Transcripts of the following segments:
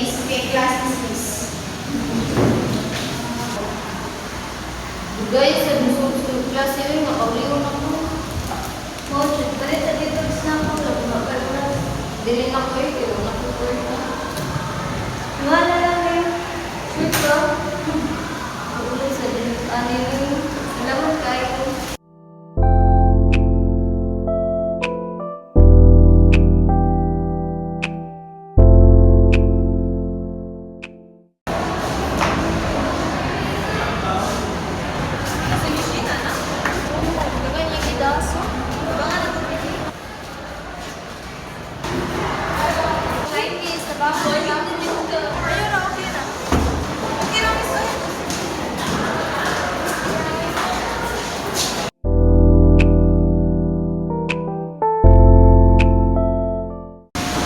miss. Kay class miss. Guys, sa gusto klase yun, makabliw na ko. Mo, shoot pa rin sa dito na ako. Magkalunas. Dili na ko yun, pero nakupur na. Wala lang yun. Shoot ko. Ulo sa dito. Ano yun? Salamat kayo.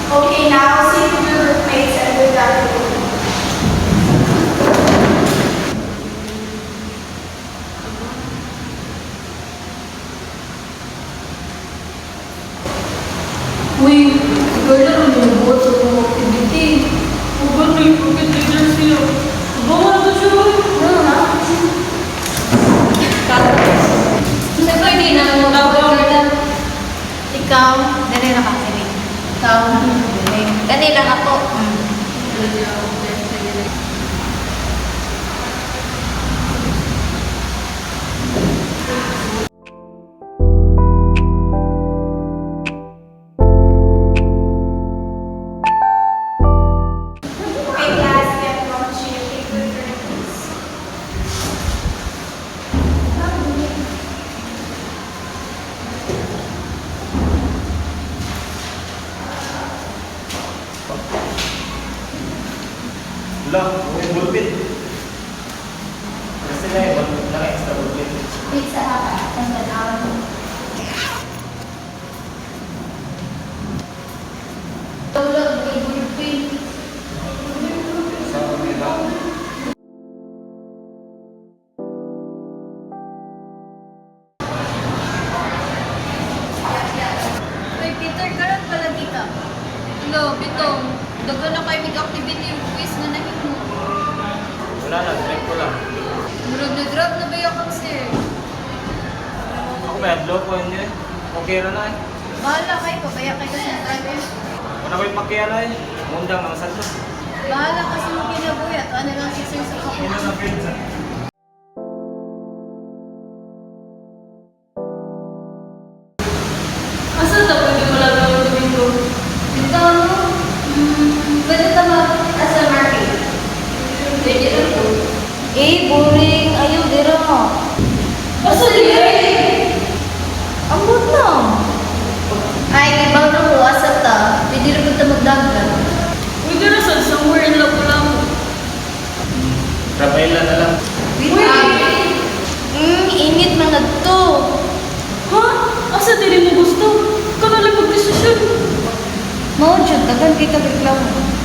Okay, now sit with your roommates and do that. Uy, ikaw lang ang buhat sa mga activity. Huwag na yung pocket leader siya. Bawa na siya. Ano na? Siyempre, di na mo Ikaw, dali na kasi. Ikaw, dali. Dali lang ako. Okay, class, get one sheet of paper for the quiz. Lang, yung bulpit. Kasi na yung extra bulpit. Pizza hapa, and then Tulog, may bulpin. Sa kanila. Uy, Peter, karat pala dito. Hello, Bitong. Dagan na kayo mag-activity yung quiz na nahimo. Wala lang, trip ko lang. Murag na drop na ba yung sir? Ako may adlo ko hindi. Okay na eh. Bahala kayo, pabaya kayo kasi ng driver. Ano ba yung pakiala eh? Mundang ng sadlo. Bahala kasi mo kinabuyat. Ano lang si sir sa Ino kapwa. sa pizza. Asa na pwede wala na yung dito? Dito, ano? Pwede tama as a market. Pwede lang po. Boring. Ayaw, dira mo. Asa di Ambot lang. Ay, ibang na mo, asa ta. Pwede rin kita magdagan. Pwede na sa somewhere in Lapu-Lapu. Rafaela na lang. Init mga to. Ha? Asa di mo gusto? Ikaw na lang mag-desisyon. Mo, Jud, dagan kita reklamo.